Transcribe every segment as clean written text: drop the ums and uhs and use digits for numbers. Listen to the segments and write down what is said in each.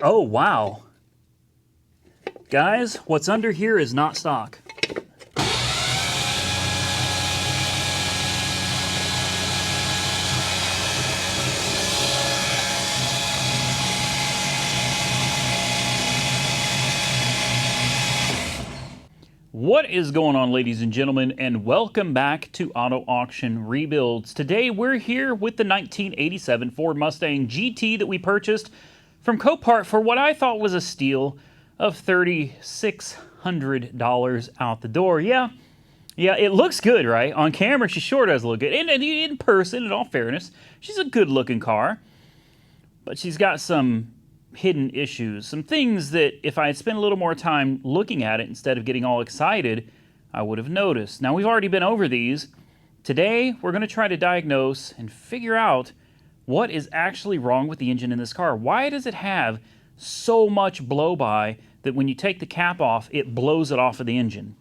Oh, wow. Guys, what's under here is not stock. What is going on, ladies and gentlemen, and welcome back to Auto Auction Rebuilds. Today we're here with the 1987 Ford Mustang GT that we purchased from Copart for what I thought was a steal of $3,600 out the door. Yeah, it looks good, right? On camera, she sure does look good. And in person, in all fairness, she's a good-looking car. But she's got some hidden issues, some things that if I had spent a little more time looking at it instead of getting all excited, I would have noticed. Now, we've already been over these. Today, we're going to try to diagnose and figure out what is actually wrong with the engine in this car. Why does it have so much blow-by that when you take the cap off, it blows it off of the engine?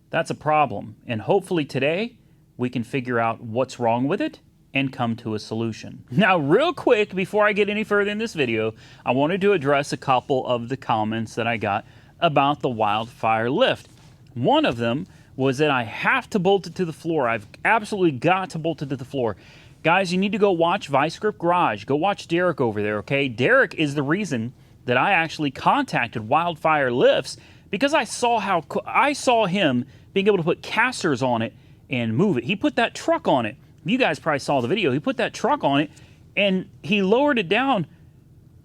That's a problem. And hopefully today, we can figure out what's wrong with it and come to a solution. Now, real quick, before I get any further in this video, I wanted to address a couple of the comments that I got about the Wildfire lift. One of them was that I have to bolt it to the floor. I've absolutely got to bolt it to the floor. Guys, you need to go watch Vice Grip Garage. Go watch Derek over there, okay? Derek is the reason that I actually contacted Wildfire Lifts because I saw him being able to put casters on it and move it. He put that truck on it. You guys probably saw the video. He put that truck on it, and he lowered it down,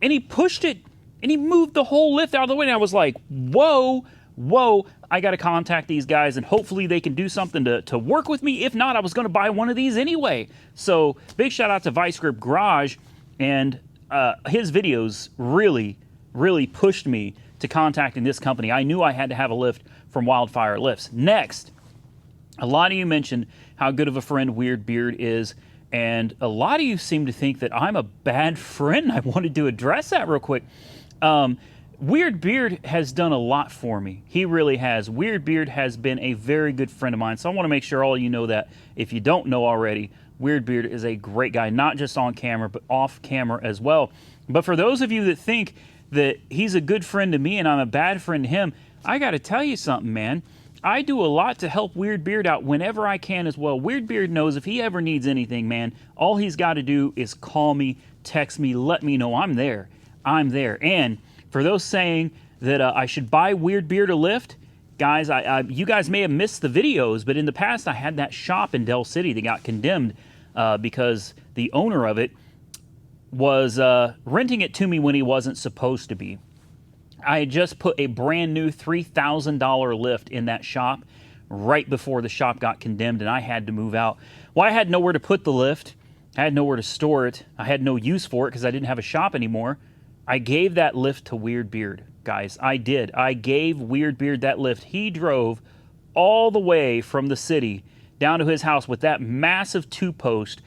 and he pushed it, and he moved the whole lift out of the way. And I was like, whoa, I got to contact these guys, and hopefully they can do something to work with me. If not, I was going to buy one of these anyway. So big shout out to Vice Grip Garage, and his videos really pushed me to contacting this company. I knew I had to have a lift from Wildfire Lifts. Next, a lot of you mentioned how good of a friend Weird Beard is, and a lot of you seem to think that I'm a bad friend. I wanted to address that real quick. Weird Beard has done a lot for me. He really has. Weird Beard has been a very good friend of mine, so I want to make sure all of you know that. If you don't know already, Weird Beard is a great guy, not just on camera, but off camera as well. But for those of you that think that he's a good friend to me and I'm a bad friend to him, I got to tell you something, man. I do a lot to help Weird Beard out whenever I can as well. Weird Beard knows if he ever needs anything, man, all he's got to do is call me, text me, let me know I'm there. I'm there. And for those saying that I should buy Weird Beard a lift, guys, you guys may have missed the videos, but in the past I had that shop in Del City that got condemned because the owner of it was renting it to me when he wasn't supposed to be. I had just put a brand new $3,000 lift in that shop right before the shop got condemned and I had to move out. Well, I had nowhere to put the lift. I had nowhere to store it. I had no use for it because I didn't have a shop anymore. I gave that lift to Weird Beard, guys. I did. I gave Weird Beard that lift. He drove all the way from the city down to his house with that massive two-post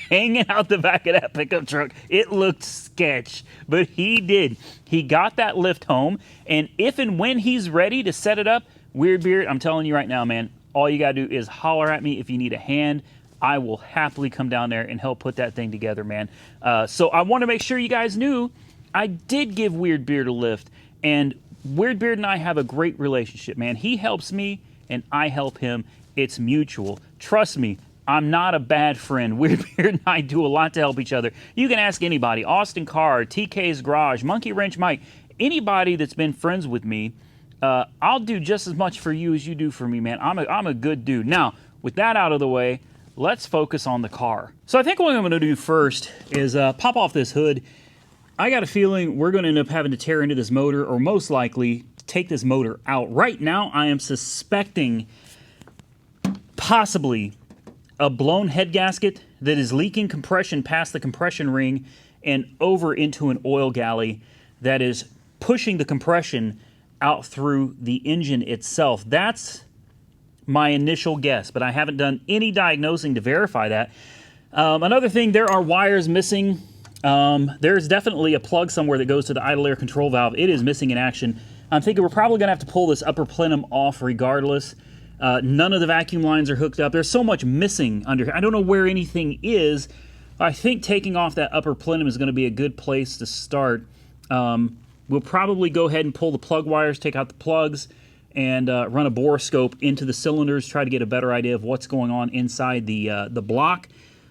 hanging out the back of that pickup truck. It looked sketch, but he did. He got that lift home, and if and when he's ready to set it up, Weird Beard, I'm telling you right now, man, all you got to do is holler at me if you need a hand. I will happily come down there and help put that thing together, man. So I want to make sure you guys knew I did give Weird Beard a lift, and Weird Beard and I have a great relationship, man. He helps me, and I help him. It's mutual. Trust me, I'm not a bad friend. Weird Beard and I do a lot to help each other. You can ask anybody, Austin Carr, TK's Garage, Monkey Wrench Mike, anybody that's been friends with me, I'll do just as much for you as you do for me, man. I'm a good dude. Now, with that out of the way, let's focus on the car. So I think what I'm going to do first is pop off this hood. I got a feeling we're going to end up having to tear into this motor, or most likely take this motor out. Right now, I am suspecting possibly a blown head gasket that is leaking compression past the compression ring and over into an oil galley that is pushing the compression out through the engine itself. That's my initial guess, but I haven't done any diagnosing to verify that. Another thing, there are wires missing. There's definitely a plug somewhere that goes to the idle air control valve. It is missing in action. I'm thinking we're probably going to have to pull this upper plenum off regardless. None of the vacuum lines are hooked up. There's so much missing under here. I don't know where anything is. I think taking off that upper plenum is going to be a good place to start. We'll probably go ahead and pull the plug wires, take out the plugs, and run a borescope into the cylinders, try to get a better idea of what's going on inside the block.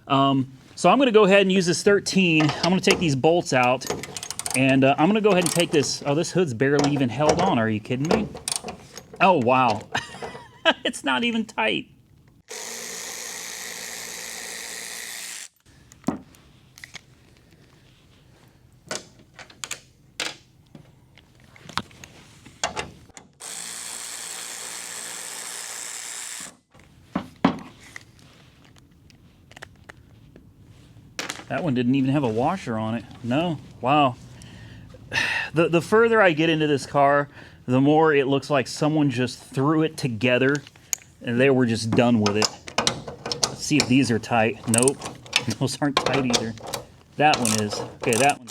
So I'm going to go ahead and use this 13. I'm going to take these bolts out, and I'm going to go ahead and take this. Oh, this hood's barely even held on. Are you kidding me? Oh, wow. It's not even tight. That one didn't even have a washer on it. No. Wow. The further I get into this car, the more it looks like someone just threw it together and they were just done with it. Let's see if these are tight. Nope. Those aren't tight either. That one is. Okay, that one.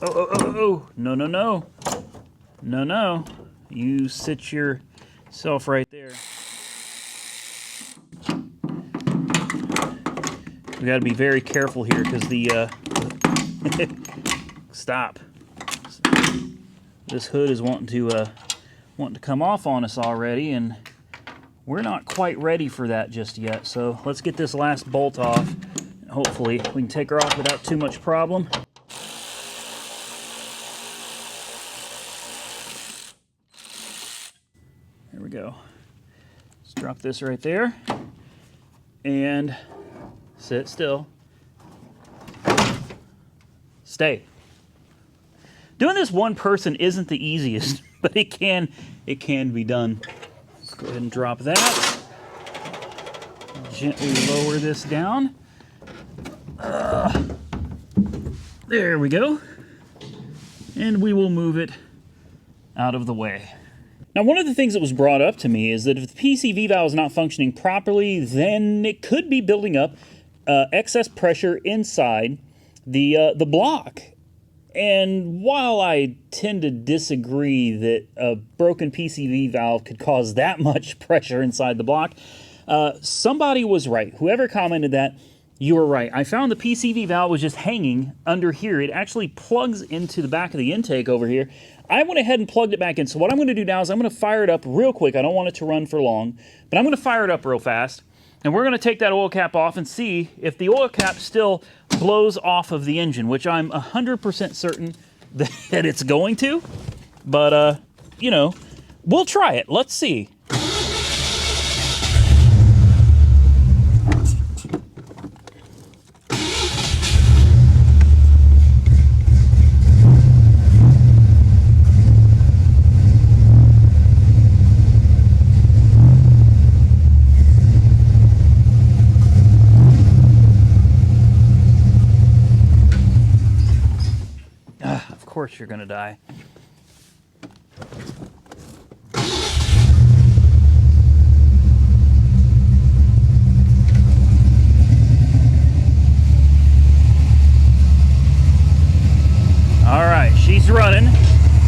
Oh. No, no, no. No, no. You sit yourself right there. We got to be very careful here because the stop. This hood is wanting to come off on us already, and we're not quite ready for that just yet. So let's get this last bolt off. Hopefully we can take her off without too much problem. There we go. Let's drop this right there and sit still. Stay. Doing this one person isn't the easiest, but it can be done. Let's go ahead and drop that. Gently lower this down. There we go. And we will move it out of the way. Now, one of the things that was brought up to me is that if the PCV valve is not functioning properly, then it could be building up excess pressure inside the block. And while I tend to disagree that a broken PCV valve could cause that much pressure inside the block, somebody was right. Whoever commented that, you were right. I found the PCV valve was just hanging under here. It actually plugs into the back of the intake over here. I went ahead and plugged it back in. So what I'm going to do now is I'm going to fire it up real quick. I don't want it to run for long, but I'm going to fire it up real fast. And we're going to take that oil cap off and see if the oil cap still blows off of the engine, which I'm 100% certain that it's going to. But, you know, we'll try it. Let's see. Of course you're gonna die. All right, she's running.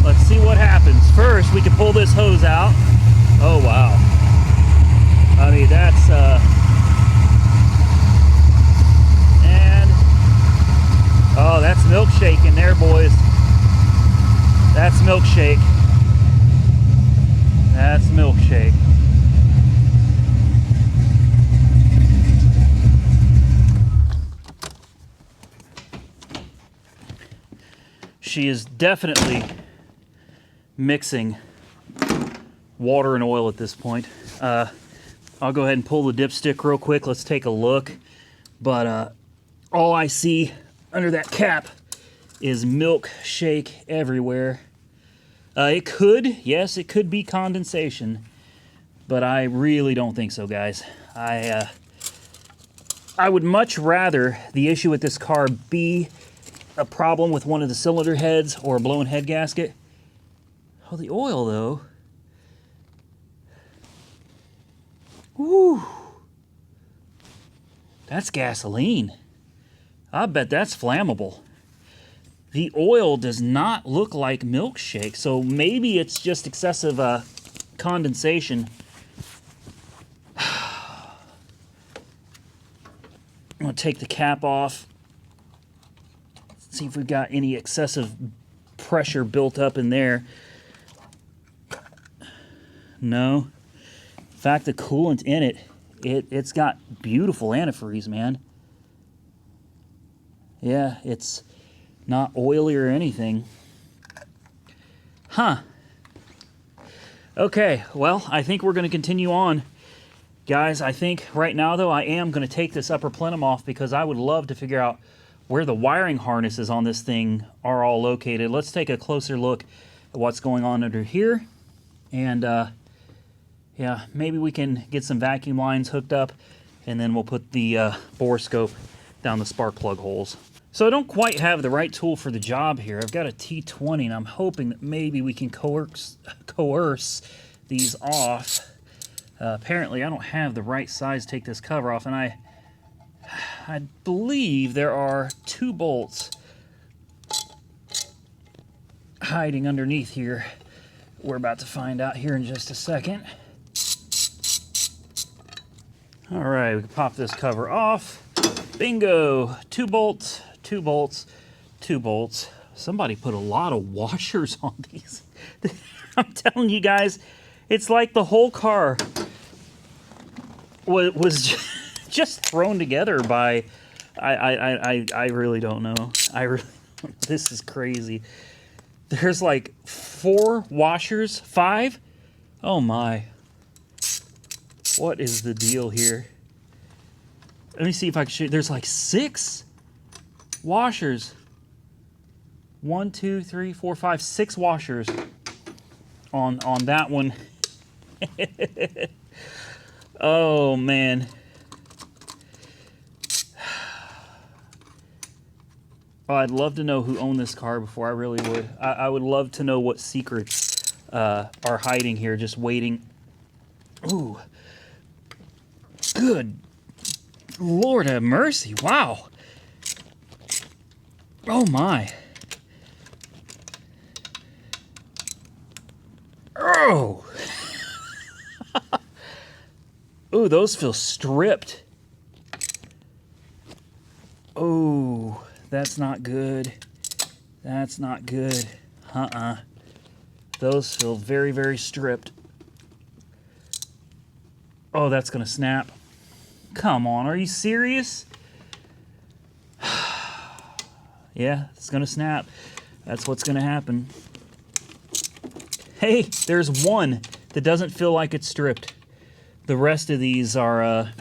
Let's see what happens. First, we can pull this hose out. Oh, wow. I mean, that's, and, oh, that's milkshake in there, boys. That's milkshake. That's milkshake. She is definitely mixing water and oil at this point. I'll go ahead and pull the dipstick real quick. Let's take a look. But all I see under that cap is milkshake everywhere. It could, yes, it could be condensation, but I really don't think so, guys. I would much rather the issue with this car be a problem with one of the cylinder heads or a blown head gasket. Oh, the oil, though. Woo! That's gasoline. I bet that's flammable. The oil does not look like milkshake, so maybe it's just excessive condensation. going to take the cap off. See if we've got any excessive pressure built up in there. No. In fact, the coolant in it, it's got beautiful antifreeze, man. Yeah, it's not oily or anything. Huh. Okay, well, I think we're going to continue on. Guys, I think right now, though, I am going to take this upper plenum off because I would love to figure out where the wiring harnesses on this thing are all located. Let's take a closer look at what's going on under here. And, yeah, maybe we can get some vacuum lines hooked up, and then we'll put the borescope down the spark plug holes. So I don't quite have the right tool for the job here. I've got a T20, and I'm hoping that maybe we can coerce these off. Apparently, I don't have the right size to take this cover off, and I believe there are 2 bolts hiding underneath here. We're about to find out here in just a second. All right, we can pop this cover off. Bingo! 2 bolts, 2 bolts, 2 bolts. Somebody put a lot of washers on these. I'm telling you guys, it's like the whole car was just thrown together by, I really don't know. This is crazy. There's like 4 washers, 5? Oh my. What is the deal here? Let me see if I can show you. There's like 6 washers. 1, 2, 3, 4, 5, 6 washers on that one. Oh man. Oh, I'd love to know who owned this car before. I really would. I would love to know what secrets are hiding here, just waiting. Ooh. Good Lord have mercy. Wow. Oh my. Oh. Ooh, those feel stripped. Oh, that's not good. That's not good. Those feel very, very stripped. Oh, that's gonna snap. Come on, are you serious? Yeah, it's gonna snap. That's what's gonna happen. Hey, there's one that doesn't feel like it's stripped. The rest of these are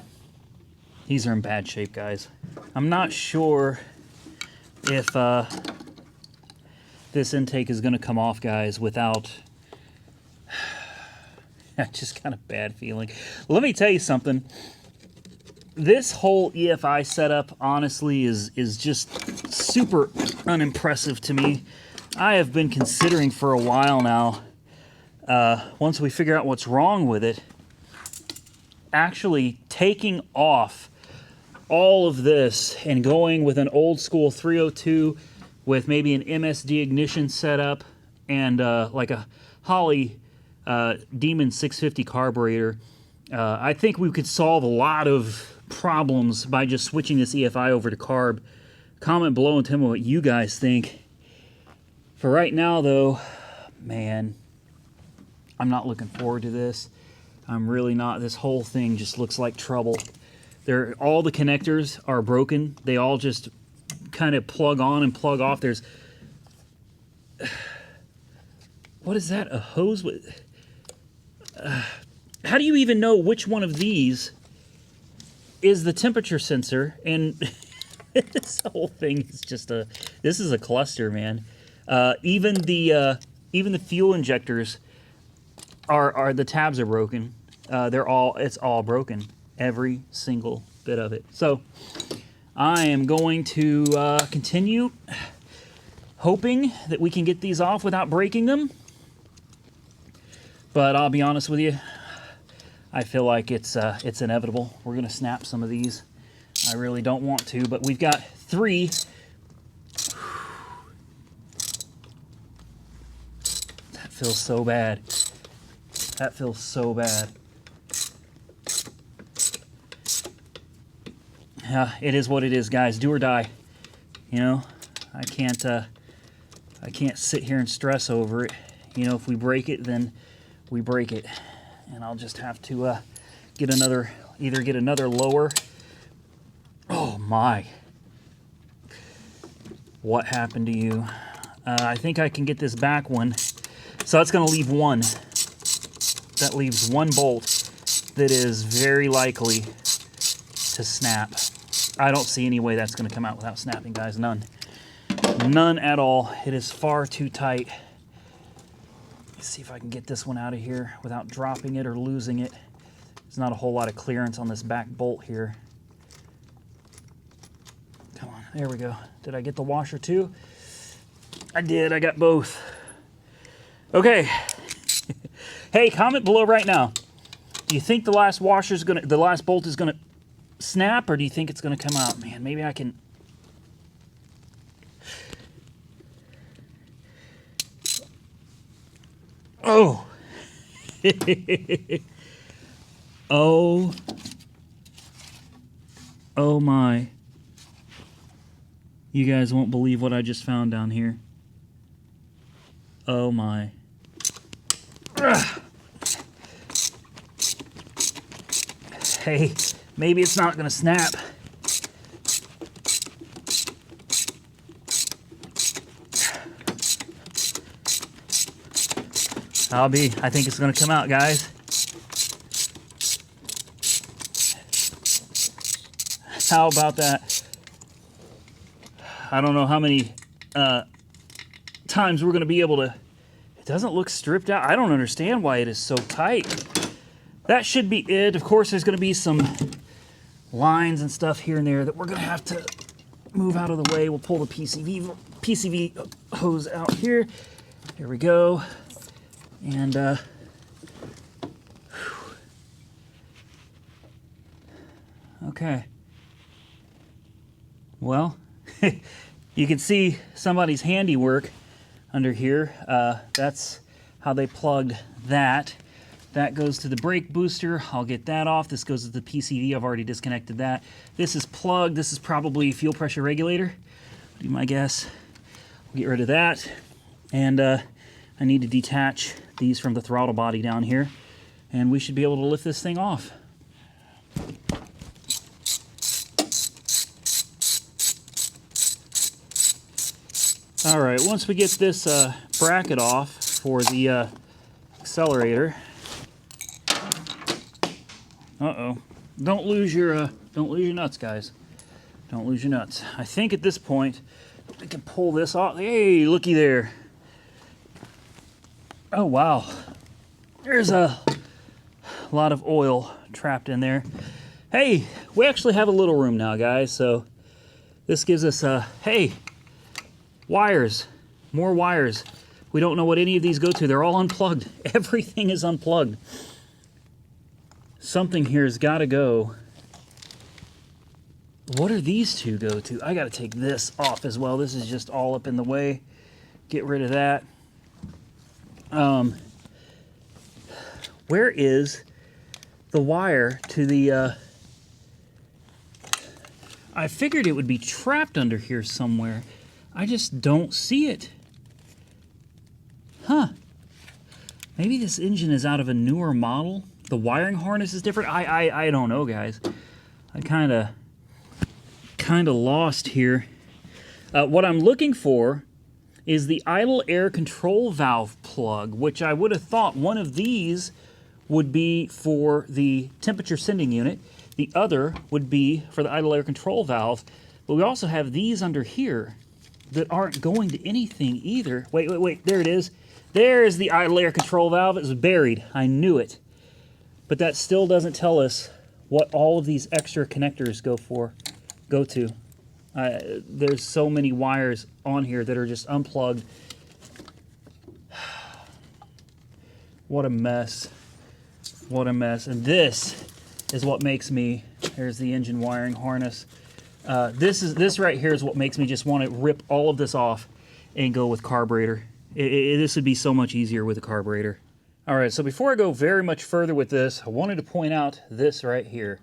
in bad shape, guys. I'm not sure if this intake is gonna come off, guys, without... That's just kind of bad feeling. Let me tell you something. This whole EFI setup, honestly, is just super unimpressive to me. I have been considering for a while now, once we figure out what's wrong with it, actually taking off all of this and going with an old school 302 with maybe an MSD ignition setup and like a Holley Demon 650 carburetor. I think we could solve a lot of problems by just switching this EFI over to carb. Comment below and tell me what you guys think. For right now, though, man, I'm not looking forward to this. I'm really not. This whole thing just looks like trouble. All the connectors are broken. They all just kind of plug on and plug off. There's... What is that? A hose with... how do you even know which one of these is the temperature sensor? And this whole thing is just this is a cluster, man. Even the fuel injectors the tabs are broken. It's all broken. Every single bit of it. So I am going to continue hoping that we can get these off without breaking them. But I'll be honest with you, I feel like it's inevitable. We're going to snap some of these. I really don't want to, but we've got 3. That feels so bad. That feels so bad. It is what it is, guys. Do or die. You know, I can't sit here and stress over it. You know, if we break it, then we break it, and I'll just have to either get another lower. Oh my! What happened to you? I think I can get this back one. So that's going to leave one. That leaves one bolt that is very likely to snap. I don't see any way that's going to come out without snapping, guys. None. None at all. It is far too tight. Let's see if I can get this one out of here without dropping it or losing it. There's not a whole lot of clearance on this back bolt here. Come on, there we go. Did I get the washer too? I did, I got both. Okay. Hey, comment below right now. Do you think the last bolt is gonna snap, or do you think it's gonna come out? Man, maybe I can. Oh. Oh. Oh my. You guys won't believe what I just found down here. Oh my. Ugh. Hey, maybe it's not gonna snap. I think it's gonna come out, guys. How about that? I don't know how many times we're gonna be able to. It doesn't look stripped out. I don't understand why it is so tight. That should be it. Of course, there's gonna be some lines and stuff here and there that we're gonna have to move out of the way. We'll pull the PCV hose out here. Here we go. And okay. Well, you can see somebody's handiwork under here. That's how they plugged that. That goes to the brake booster. I'll get that off. This goes to the PCV. I've already disconnected that. This is plugged. This is probably fuel pressure regulator, would be my guess. We'll get rid of that. And I need to detach these from the throttle body down here, and we should be able to lift this thing off. All right, once we get this bracket off for the accelerator. Uh-oh. Don't lose your nuts, guys. Don't lose your nuts. I think at this point we can pull this off. Hey, looky there. Oh, wow. There's a lot of oil trapped in there. Hey, we actually have a little room now, guys, so this gives us, hey, wires, more wires. We don't know what any of these go to. They're all unplugged. Everything is unplugged. Something here has got to go. What are these two go to? I got to take this off as well. This is just all up in the way. Get rid of that. Where is the wire to the, I figured it would be trapped under here somewhere. I just don't see it. Huh. Maybe this engine is out of a newer model. The wiring harness is different. I don't know, guys. I kind of lost here. What I'm looking for is the idle air control valve plug, which I would have thought one of these would be for the temperature sending unit. The other would be for the idle air control valve. But we also have these under here that aren't going to anything either. Wait, there it is. There's the idle air control valve. It was buried. I knew it. But that still doesn't tell us what all of these extra connectors go to. There's so many wires on here that are just unplugged. What a mess. What a mess. And this is what makes me, there's the engine wiring harness. This right here is what makes me just want to rip all of this off and go with carburetor. This would be so much easier with a carburetor. All right, so before I go very much further with this, I wanted to point out this right here.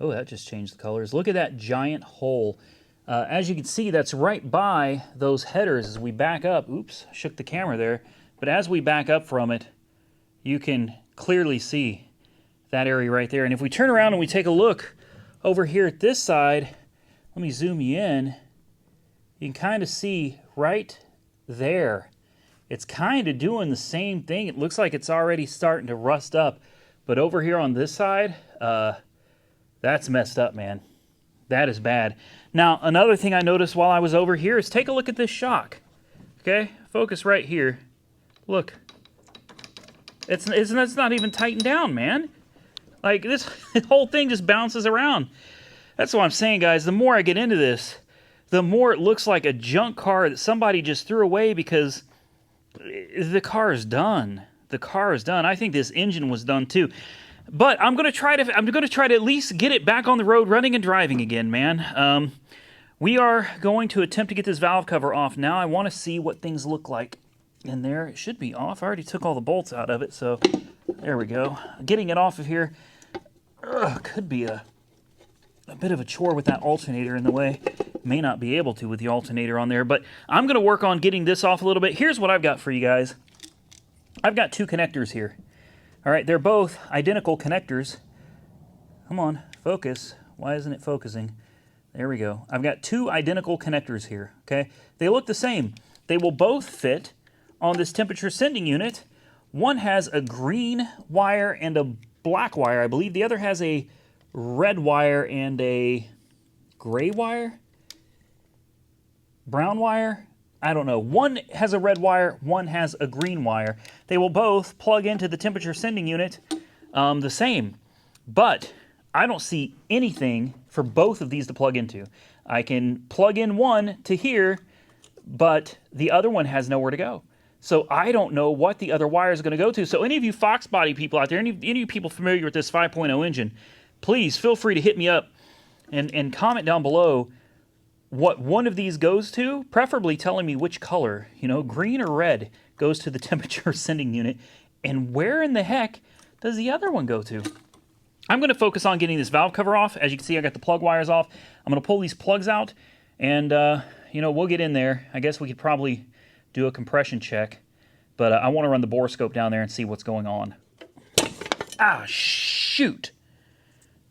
Oh, that just changed the colors. Look at that giant hole. As you can see, that's right by those headers as we back up. Oops, shook the camera there. But as we back up from it, you can clearly see that area right there. And if we turn around and we take a look over here at this side, let me zoom you in. You can kind of see right there. It's kind of doing the same thing. It looks like it's already starting to rust up. But over here on this side, that's messed up, man. That is bad. Now, another thing I noticed while I was over here is take a look at this shock. Okay, focus right here. Look. It's not even tightened down, man. Like, this whole thing just bounces around. That's what I'm saying, guys. The more I get into this, the more it looks like a junk car that somebody just threw away because the car is done. The car is done. I think this engine was done too. But I'm gonna try to at least get it back on the road running and driving again, man. We are going to attempt to get this valve cover off now. I want to see what things look like in there. It should be off. I already took all the bolts out of it, so there we go. Getting it off of here could be a bit of a chore with that alternator in the way. May not be able to with the alternator on there, but I'm going to work on getting this off a little bit. Here's what I've got for you guys. I've got two connectors here. All right, they're both identical connectors. Come on, focus. Why isn't it focusing? There we go. I've got two identical connectors here, okay? They look the same. They will both fit on this temperature sending unit. One has a green wire and a black wire, I believe. The other has a red wire and a gray wire? Brown wire? I don't know. One has a red wire, one has a green wire. They will both plug into the temperature sending unit the same. But I don't see anything for both of these to plug into. I can plug in one to here, but the other one has nowhere to go. So I don't know what the other wire is going to go to. So any of you Foxbody people out there, any of you people familiar with this 5.0 engine, please feel free to hit me up and comment down below what one of these goes to, preferably telling me which color, you know, green or red, goes to the temperature sending unit, and where in the heck does the other one go to? I'm going to focus on getting this valve cover off. As you can see, I got the plug wires off. I'm going to pull these plugs out, and, you know, we'll get in there. I guess we could probably do a compression check, but I want to run the bore scope down there and see what's going on. Ah, shoot!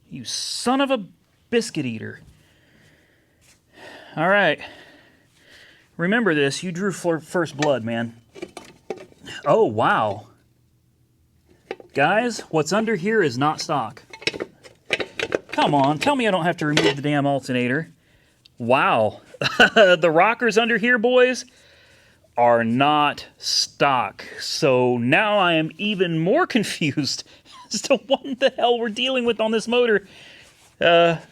You son of a biscuit eater. All right. Remember this. You drew first blood, man. Oh, wow. Guys, what's under here is not stock. Come on. Tell me I don't have to remove the damn alternator. Wow. The rockers under here, boys, are not stock. So now I am even more confused as to what the hell we're dealing with on this motor.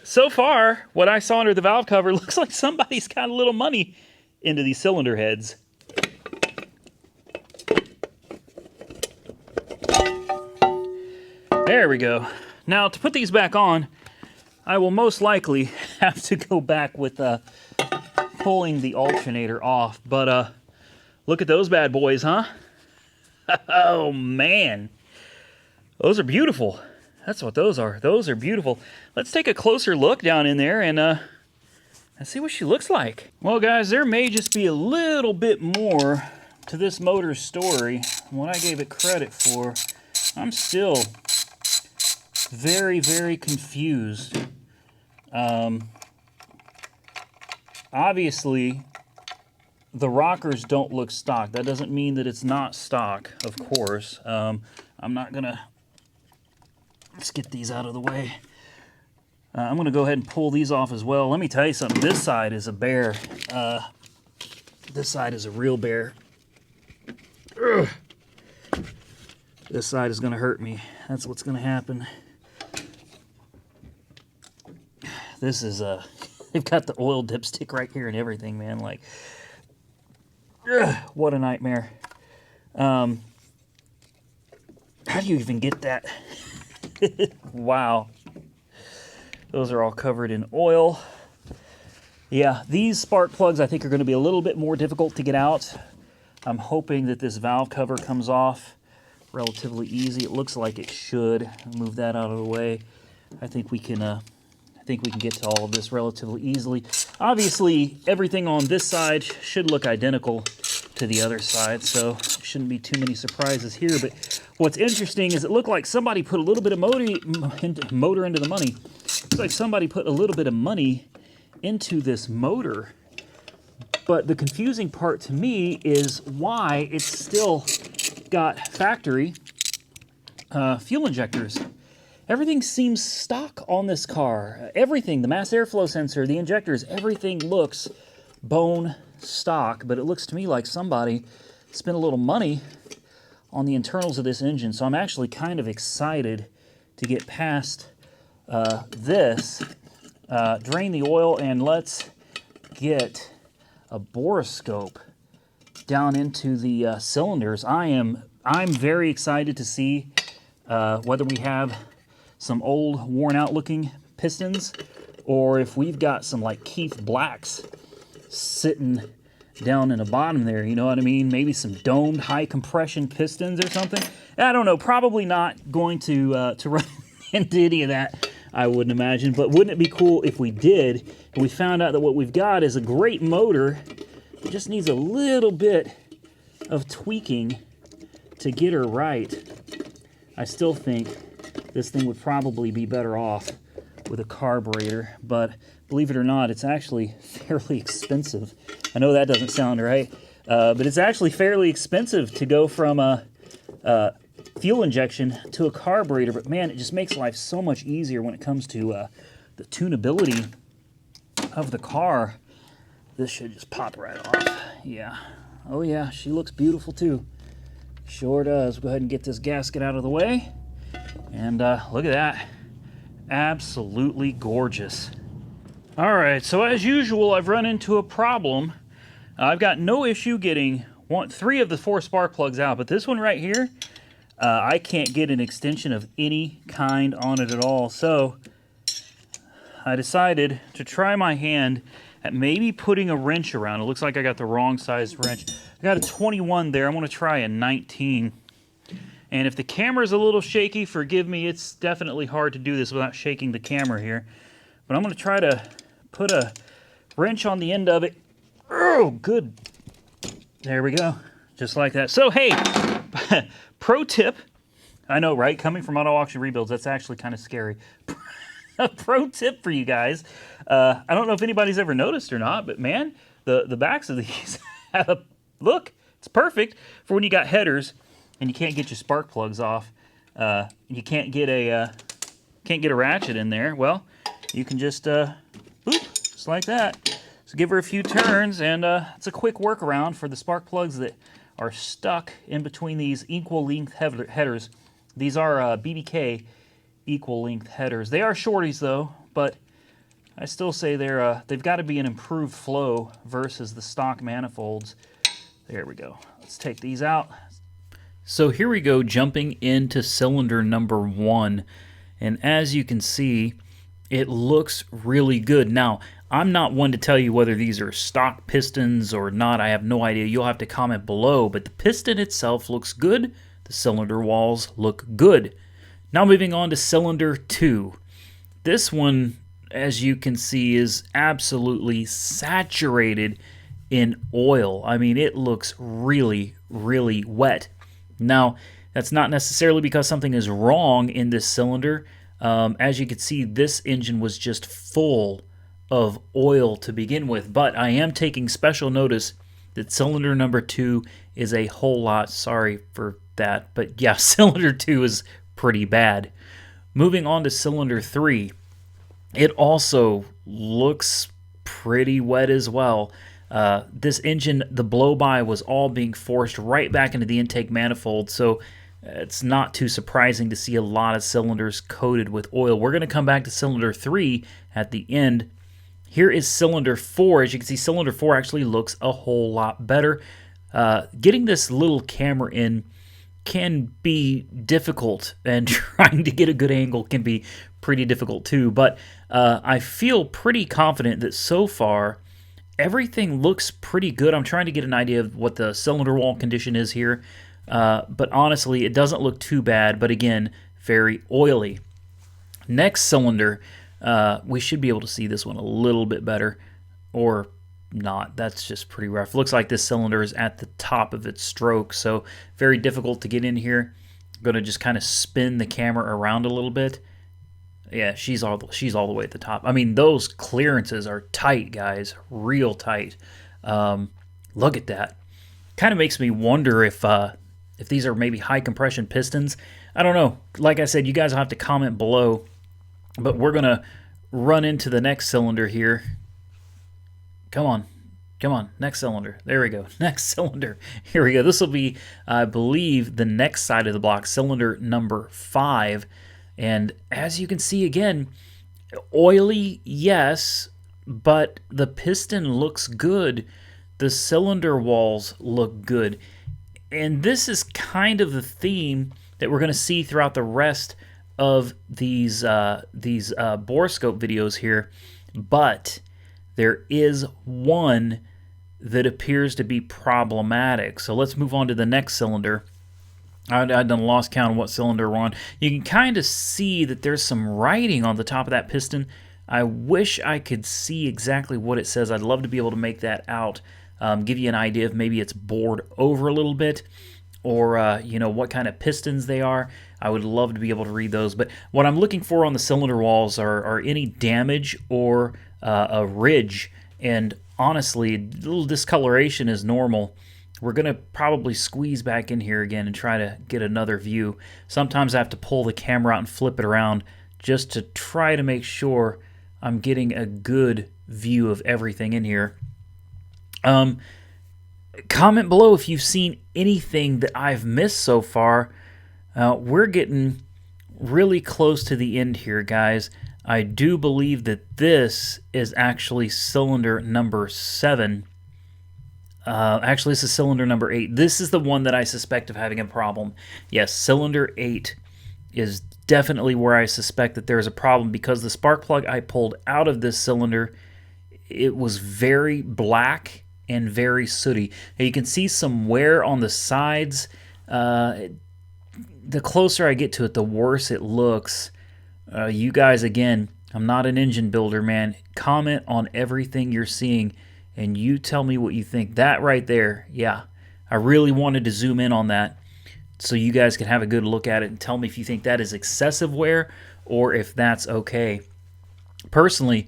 So far, what I saw under the valve cover looks like somebody's got a little money into these cylinder heads. There we go. Now, to put these back on, I will most likely have to go back with pulling the alternator off. But look at those bad boys, huh? Oh, man. Those are beautiful. That's what those are. Those are beautiful. Let's take a closer look down in there and see what she looks like. Well, guys, there may just be a little bit more to this motor's story than what I gave it credit for. I'm still very, very confused. Obviously, the rockers don't look stock. That doesn't mean that it's not stock, of course. I'm not going to... Let's get these out of the way. I'm going to go ahead and pull these off as well. Let me tell you something. This side is a bear. This side is a real bear. Ugh. This side is going to hurt me. That's what's going to happen. This is they've got the oil dipstick right here and everything, man. Like, ugh, what a nightmare. How do you even get that? Wow. Those are all covered in oil. Yeah, these spark plugs I think are going to be a little bit more difficult to get out. I'm hoping that this valve cover comes off relatively easy. It looks like it should. Move that out of the way. I think we can think we can get to all of this relatively easily. Obviously, everything on this side should look identical to the other side, so shouldn't be too many surprises here. But what's interesting is it looked like somebody put a little bit of motor into the money. Looks like somebody put a little bit of money into this motor. But the confusing part to me is why it's still got factory fuel injectors. Everything seems stock on this car. Everything, the mass airflow sensor, the injectors, everything looks bone stock, but it looks to me like somebody spent a little money on the internals of this engine. So I'm actually kind of excited to get past this, drain the oil, and let's get a borescope down into the cylinders. I'm very excited to see whether we have some old, worn-out looking pistons, or if we've got some like Keith Blacks sitting down in the bottom there, you know what I mean? Maybe some domed high compression pistons or something. I don't know, probably not going to run into any of that, I wouldn't imagine, but wouldn't it be cool if we did, and we found out that what we've got is a great motor. It just needs a little bit of tweaking to get her right. I still think this thing would probably be better off with a carburetor, but believe it or not, it's actually fairly expensive. I know that doesn't sound right, but it's actually fairly expensive to go from a fuel injection to a carburetor. But man, it just makes life so much easier when it comes to the tunability of the car. This should just pop right off. Yeah. Oh yeah, she looks beautiful too. Sure does. Go ahead and get this gasket out of the way. And look at that. Absolutely gorgeous. All right, so as usual, I've run into a problem. I've got no issue getting 3 of the 4 spark plugs out, but this one right here, I can't get an extension of any kind on it at all. So I decided to try my hand at maybe putting a wrench around. It looks like I got the wrong size wrench. I got a 21 there. I'm going to try a 19. And if the camera's a little shaky, forgive me. It's definitely hard to do this without shaking the camera here. But I'm going to try to put a wrench on the end of it. Oh, good. There we go. Just like that. So, hey, pro tip. I know, right? Coming from Auto Auction Rebuilds, that's actually kind of scary. A pro tip for you guys. I don't know if anybody's ever noticed or not, but man, the backs of these have a look. It's perfect for when you got headers and you can't get your spark plugs off. You can't get a ratchet in there. Well, you can just boop, just like that. So give her a few turns, and it's a quick workaround for the spark plugs that are stuck in between these equal length headers. These are BBK equal length headers. They are shorties though, but I still say they've got to be an improved flow versus the stock manifolds. There we go. Let's take these out. So here we go, jumping into cylinder number 1, and as you can see, it looks really good. Now, I'm not one to tell you whether these are stock pistons or not. I have no idea. You'll have to comment below, but the piston itself looks good. The cylinder walls look good. Now moving on to cylinder 2. This one, as you can see, is absolutely saturated in oil. I mean, it looks really, really wet. Now, that's not necessarily because something is wrong in this cylinder. As you can see, this engine was just full of oil to begin with, but I am taking special notice that cylinder number 2 is a whole lot, sorry for that, but yeah, cylinder 2 is pretty bad. Moving on to cylinder 3, it also looks pretty wet as well. This engine, the blow-by was all being forced right back into the intake manifold, so it's not too surprising to see a lot of cylinders coated with oil. We're going to come back to cylinder 3 at the end. Here is cylinder 4. As you can see, cylinder 4 actually looks a whole lot better. Getting this little camera in can be difficult, and trying to get a good angle can be pretty difficult too, but I feel pretty confident that so far everything looks pretty good. I'm trying to get an idea of what the cylinder wall condition is here, but honestly, it doesn't look too bad, but again, very oily. Next cylinder, we should be able to see this one a little bit better, or not. That's just pretty rough. Looks like this cylinder is at the top of its stroke, so very difficult to get in here. I'm going to just kind of spin the camera around a little bit. Yeah, she's all the way at the top. I mean, those clearances are tight, guys, real tight. Look at that. Kind of makes me wonder if these are maybe high compression pistons. I don't know. Like I said, you guys will have to comment below. But we're gonna run into the next cylinder here. Come on, next cylinder. There we go, next cylinder. Here we go. This will be, I believe, the next side of the block, cylinder number 5. And as you can see, again, oily, yes, but the piston looks good. The cylinder walls look good. And this is kind of the theme that we're going to see throughout the rest of these borescope videos here. But there is one that appears to be problematic. So let's move on to the next cylinder. I done lost count of what cylinder we're on. You can kind of see that there's some writing on the top of that piston. I wish I could see exactly what it says. I'd love to be able to make that out, give you an idea if maybe it's bored over a little bit, or you know, what kind of pistons they are. I would love to be able to read those. But what I'm looking for on the cylinder walls are any damage or a ridge. And honestly, a little discoloration is normal. We're going to probably squeeze back in here again and try to get another view. Sometimes I have to pull the camera out and flip it around just to try to make sure I'm getting a good view of everything in here. Comment below if you've seen anything that I've missed so far. We're getting really close to the end here, guys. I do believe that this is actually cylinder number 7. Actually, this is cylinder number 8. This is the one that I suspect of having a problem. Yes, cylinder 8 is definitely where I suspect that there's a problem, because the spark plug I pulled out of this cylinder, it was very black and very sooty. Now, you can see some wear on the sides. The closer I get to it, the worse it looks. You guys, again, I'm not an engine builder, man. Comment on everything you're seeing, and you tell me what you think. That right there, yeah, I really wanted to zoom in on that so you guys can have a good look at it and tell me if you think that is excessive wear or if that's okay. Personally,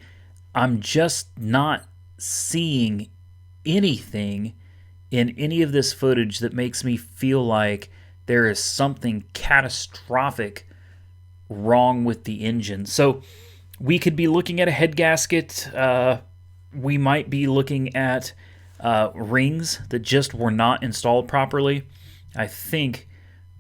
I'm just not seeing anything in any of this footage that makes me feel like there is something catastrophic wrong with the engine. So we could be looking at a head gasket. We might be looking at rings that just were not installed properly. I think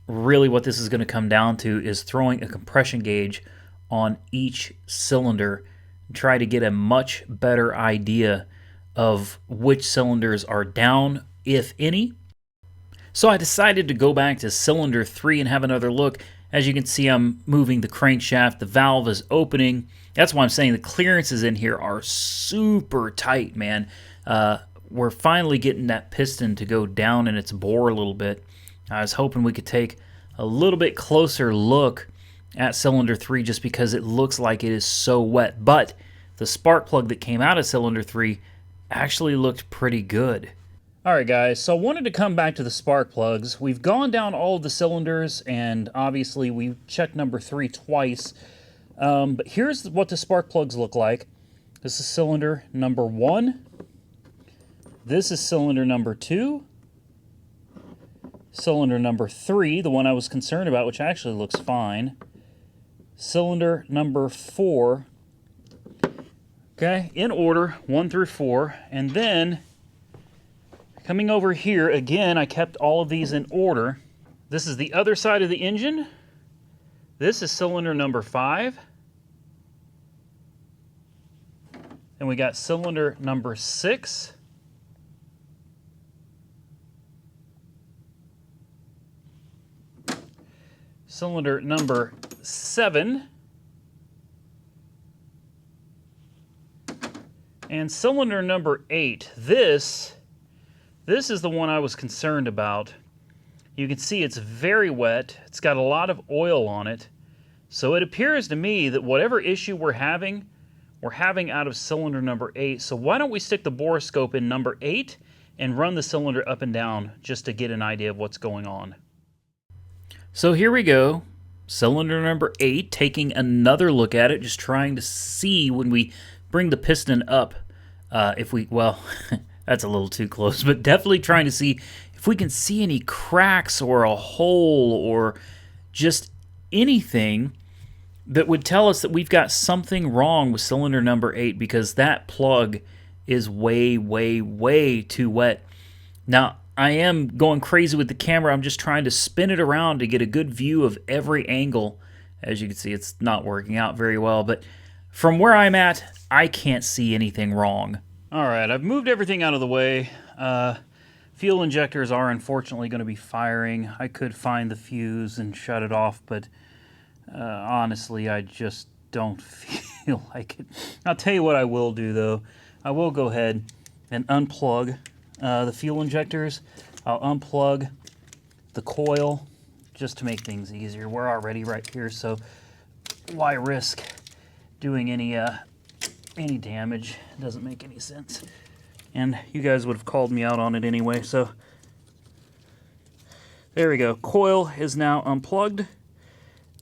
really what this is going to come down to is throwing a compression gauge on each cylinder and try to get a much better idea of which cylinders are down, if any. So I decided to go back to cylinder 3 and have another look. As you can see, I'm moving the crankshaft. The valve is opening. That's why I'm saying the clearances in here are super tight, man. We're finally getting that piston to go down in its bore a little bit. I was hoping we could take a little bit closer look at cylinder 3 just because it looks like it is so wet. But the spark plug that came out of cylinder 3 actually looked pretty good. Alright guys, so I wanted to come back to the spark plugs. We've gone down all of the cylinders, and obviously we checked number 3 twice. But here's what the spark plugs look like. This is cylinder number 1. This is cylinder number 2. Cylinder number 3, the one I was concerned about, which actually looks fine. Cylinder number 4. Okay, in order, 1 through 4. And then, coming over here, again, I kept all of these in order. This is the other side of the engine. This is cylinder number 5. And we got cylinder number 6. Cylinder number 7. And cylinder number 8. This is the one I was concerned about. You can see it's very wet. It's got a lot of oil on it. So it appears to me that whatever issue we're having out of cylinder number 8. So why don't we stick the borescope in number 8 and run the cylinder up and down just to get an idea of what's going on. So here we go. Cylinder number 8, taking another look at it, just trying to see when we bring the piston up, well, that's a little too close, but definitely trying to see if we can see any cracks or a hole or just anything that would tell us that we've got something wrong with cylinder number 8, because that plug is way, way, way too wet. Now, I am going crazy with the camera. I'm just trying to spin it around to get a good view of every angle. As you can see, it's not working out very well, but from where I'm at, I can't see anything wrong. All right, I've moved everything out of the way. Fuel injectors are unfortunately going to be firing. I could find the fuse and shut it off, but honestly, I just don't feel like it. I'll tell you what I will do, though. I will go ahead and unplug the fuel injectors. I'll unplug the coil just to make things easier. We're already right here, so why risk doing any damage? It doesn't make any sense. And you guys would have called me out on it anyway, so there we go. Coil is now unplugged,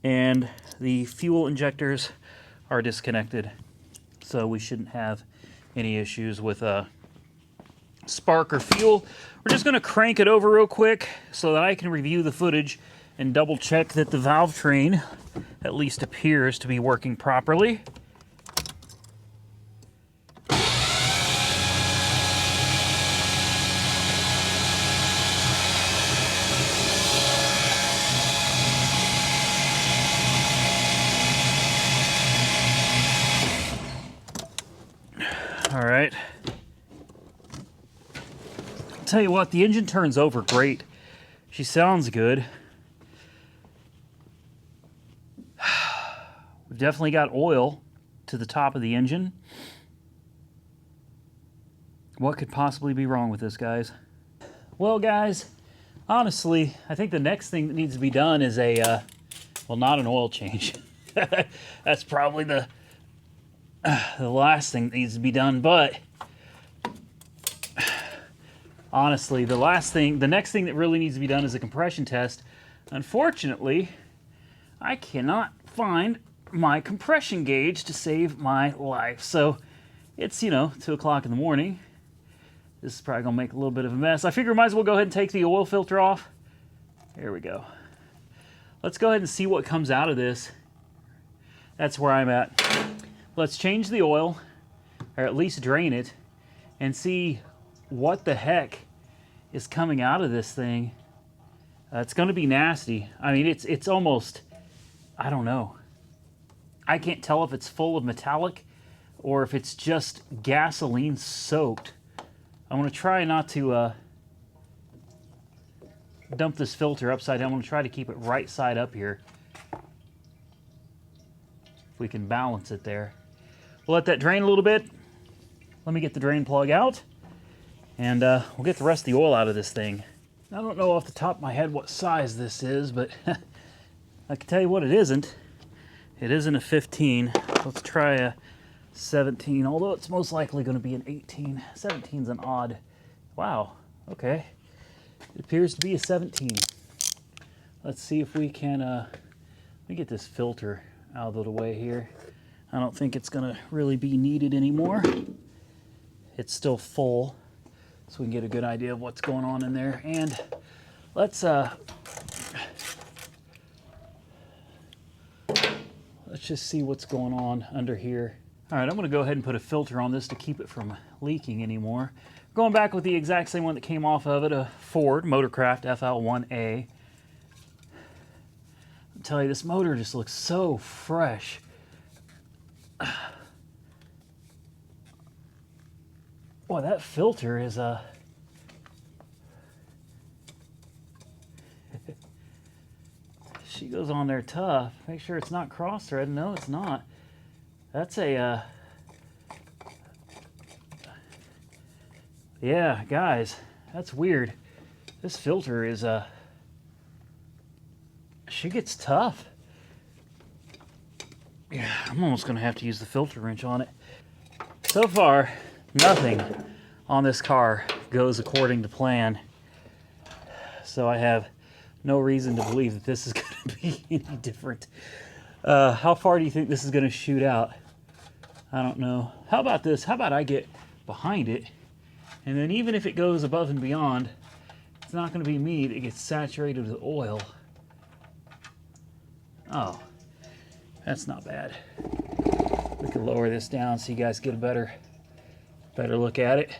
and the fuel injectors are disconnected, so we shouldn't have any issues with spark or fuel. We're just going to crank it over real quick so that I can review the footage and double check that the valve train at least appears to be working properly. All right. I'll tell you what, the engine turns over great. She sounds good. We've definitely got oil to the top of the engine. What could possibly be wrong with this, guys? Well, guys, honestly, I think the next thing that needs to be done is well, not an oil change. That's probably the last thing that needs to be done, but honestly, the next thing that really needs to be done is a compression test. Unfortunately, I cannot find my compression gauge to save my life. So it's, 2 o'clock in the morning. This is probably gonna make a little bit of a mess. I figure I might as well go ahead and take the oil filter off. There we go. Let's go ahead and see what comes out of this. That's where I'm at. Let's change the oil, or at least drain it, and see what the heck is coming out of this thing. It's going to be nasty. I mean, it's almost, I don't know. I can't tell if it's full of metallic or if it's just gasoline soaked. I'm going to try not to dump this filter upside down. I'm going to try to keep it right side up here. If we can balance it there. We'll let that drain a little bit. Let me get the drain plug out, and we'll get the rest of the oil out of this thing. I don't know off the top of my head what size this is, but I can tell you what it isn't. It isn't a 15. Let's try a 17, although it's most likely going to be an 18. 17's an odd. Wow, okay. It appears to be a 17. Let's see if we can, let me get this filter out of the way here. I don't think it's going to really be needed anymore. It's still full, so we can get a good idea of what's going on in there. And let's just see what's going on under here. All right, I'm going to go ahead and put a filter on this to keep it from leaking anymore. Going back with the exact same one that came off of it, a Ford Motorcraft FL1A. I'll tell you, this motor just looks so fresh. Boy, that filter is she goes on there tough. Make sure it's not cross-threaded. No, it's not. That's a yeah, guys, that's weird. This filter is she gets tough. Yeah, I'm almost going to have to use the filter wrench on it. So far, nothing on this car goes according to plan. So I have no reason to believe that this is going to be any different. How far do you think this is going to shoot out? I don't know. How about this? How about I get behind it, and then even if it goes above and beyond, it's not going to be me that gets saturated with oil. Oh, that's not bad. We can lower this down so you guys get a better look at it.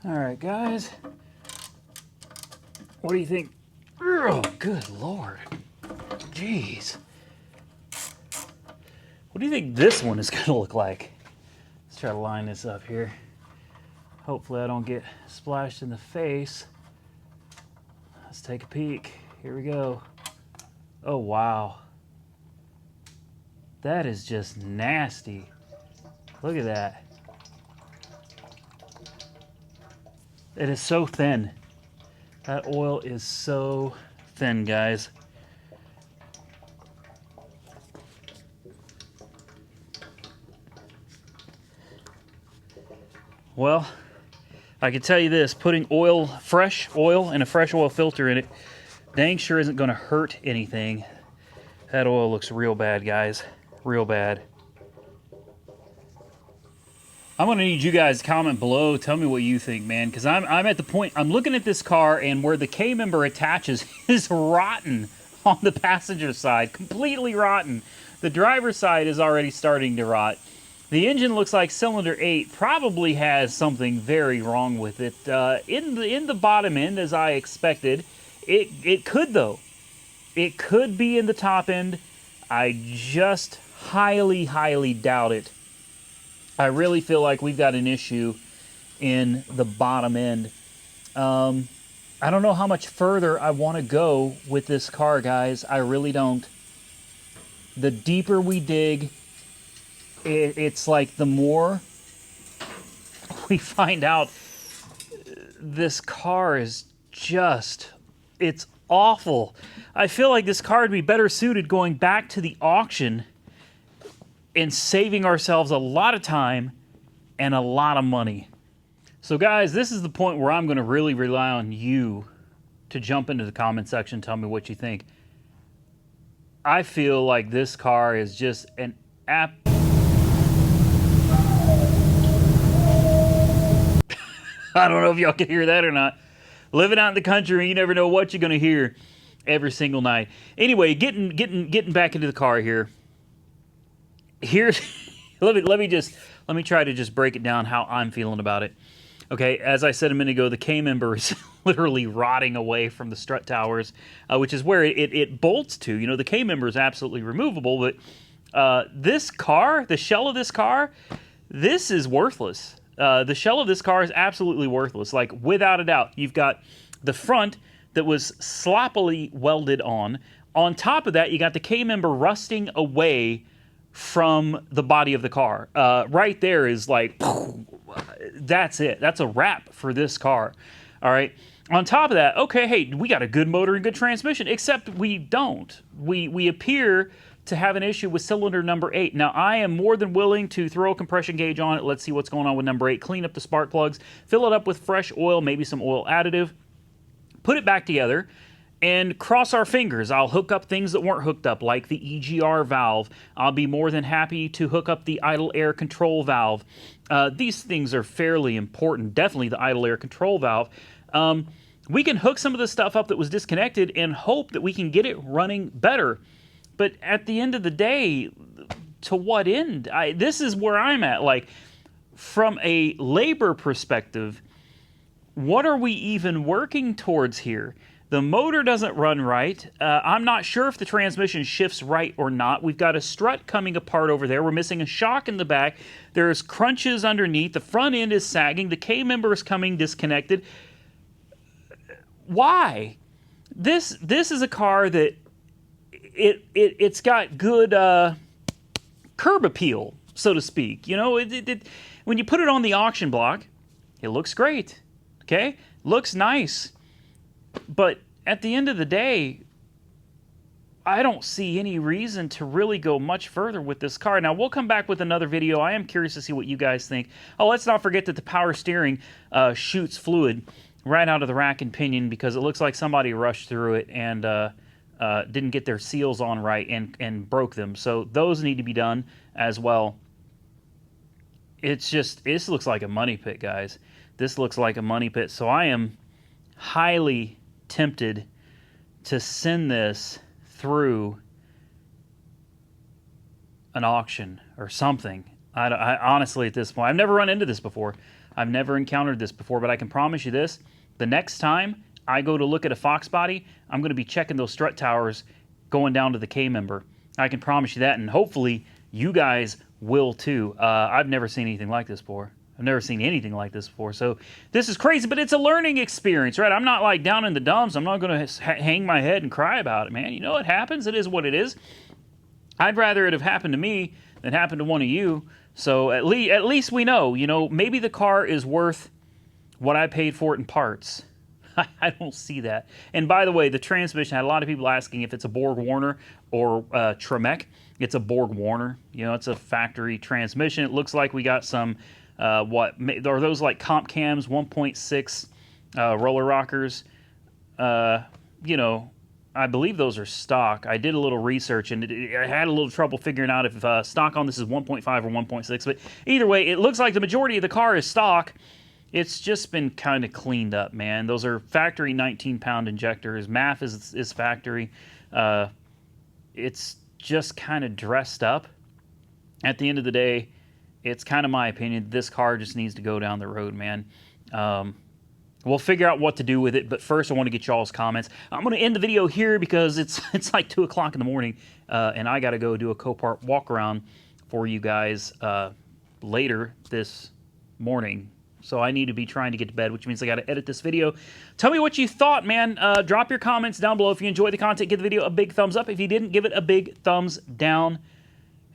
All right, guys. What do you think? Oh, good Lord. Jeez. What do you think this one is going to look like? Let's try to line this up here. Hopefully I don't get splashed in the face. Let's take a peek. Here we go. Oh, wow. That is just nasty. Look at that. It is so thin. That oil is so thin, guys. Well, I can tell you this, putting fresh oil and a fresh oil filter in it, dang sure isn't going to hurt anything. That oil looks real bad, guys. Real bad. I'm going to need you guys to comment below. Tell me what you think, man, because I'm at the point, I'm looking at this car, and where the K-member attaches is rotten on the passenger side. Completely rotten. The driver's side is already starting to rot. The engine looks like cylinder 8 probably has something very wrong with it. In the bottom end, as I expected, it could, though. It could be in the top end. I just highly, highly doubt it. I really feel like we've got an issue in the bottom end. I don't know how much further I want to go with this car, guys. I really don't. The deeper we dig, it's like the more we find out this car is just, it's awful. I feel like this car would be better suited going back to the auction and saving ourselves a lot of time and a lot of money. So guys, this is the point where I'm going to really rely on you to jump into the comment section and tell me what you think. I feel like this car is just an app. I don't know if y'all can hear that or not. Living out in the country, you never know what you're going to hear every single night. Anyway, getting back into the car here. Here's let me try to just break it down how I'm feeling about it. Okay, as I said a minute ago, the K-member is literally rotting away from the strut towers, which is where it bolts to. You know, the K-member is absolutely removable, but this car, the shell of this car, this is worthless. The shell of this car is absolutely worthless, like without a doubt. You've got the front that was sloppily welded on. On top of that, you got the K-member rusting away from the body of the car. Right there is like, that's it. That's a wrap for this car. All right. On top of that, okay, hey, we got a good motor and good transmission, except we don't. We appear to have an issue with cylinder number 8. Now, I am more than willing to throw a compression gauge on it. Let's see what's going on with number 8. Clean up the spark plugs, fill it up with fresh oil, maybe some oil additive, put it back together, and cross our fingers. I'll hook up things that weren't hooked up, like the EGR valve. I'll be more than happy to hook up the idle air control valve. These things are fairly important, definitely the idle air control valve. We can hook some of the stuff up that was disconnected and hope that we can get it running better. But at the end of the day, to what end? This is where I'm at. Like, from a labor perspective, what are we even working towards here? The motor doesn't run right. I'm not sure if the transmission shifts right or not. We've got a strut coming apart over there. We're missing a shock in the back. There's crunches underneath. The front end is sagging. The K-member is coming disconnected. Why? This is a car that it's got good curb appeal, so to speak. You know, when you put it on the auction block, it looks great. Okay, looks nice. But at the end of the day, I don't see any reason to really go much further with this car. Now, we'll come back with another video. I am curious to see what you guys think. Oh, let's not forget that the power steering shoots fluid right out of the rack and pinion because it looks like somebody rushed through it and didn't get their seals on right and broke them. So those need to be done as well. It's just, this looks like a money pit, guys. This looks like a money pit. So I am highly tempted to send this through an auction or something. I honestly, at this point, I've never run into this before. I've never encountered this before, but I can promise you this. The next time I go to look at a Foxbody, I'm going to be checking those strut towers going down to the K-member. I can promise you that, and hopefully you guys will too. I've never seen anything like this before. I've never seen anything like this before. So this is crazy, but it's a learning experience, right? I'm not like down in the dumps. I'm not going to hang my head and cry about it, man. You know, it happens. It is what it is. I'd rather it have happened to me than happened to one of you. So at least we know, you know, maybe the car is worth what I paid for it in parts. I don't see that. And by the way, the transmission, I had a lot of people asking if it's a Borg-Warner or Tremec. It's a Borg-Warner. You know, it's a factory transmission. It looks like we got some, what are those, like comp cams, 1.6 roller rockers. You know, I believe those are stock. I did a little research, and I had a little trouble figuring out if stock on this is 1.5 or 1.6. But either way, it looks like the majority of the car is stock. It's just been kind of cleaned up, man. Those are factory 19-pound injectors. MAF is factory. It's just kind of dressed up. At the end of the day, it's kind of my opinion. This car just needs to go down the road, man. We'll figure out what to do with it, but first I want to get y'all's comments. I'm going to end the video here because it's like 2 o'clock in the morning, and I got to go do a Copart walk-around for you guys later this morning. So I need to be trying to get to bed, which means I got to edit this video. Tell me what you thought, man. Drop your comments down below. If you enjoyed the content, give the video a big thumbs up. If you didn't, give it a big thumbs down.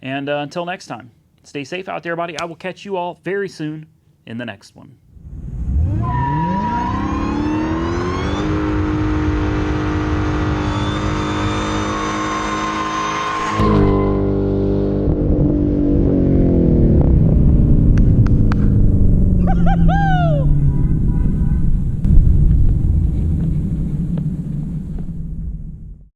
And until next time, stay safe out there, everybody. I will catch you all very soon in the next one.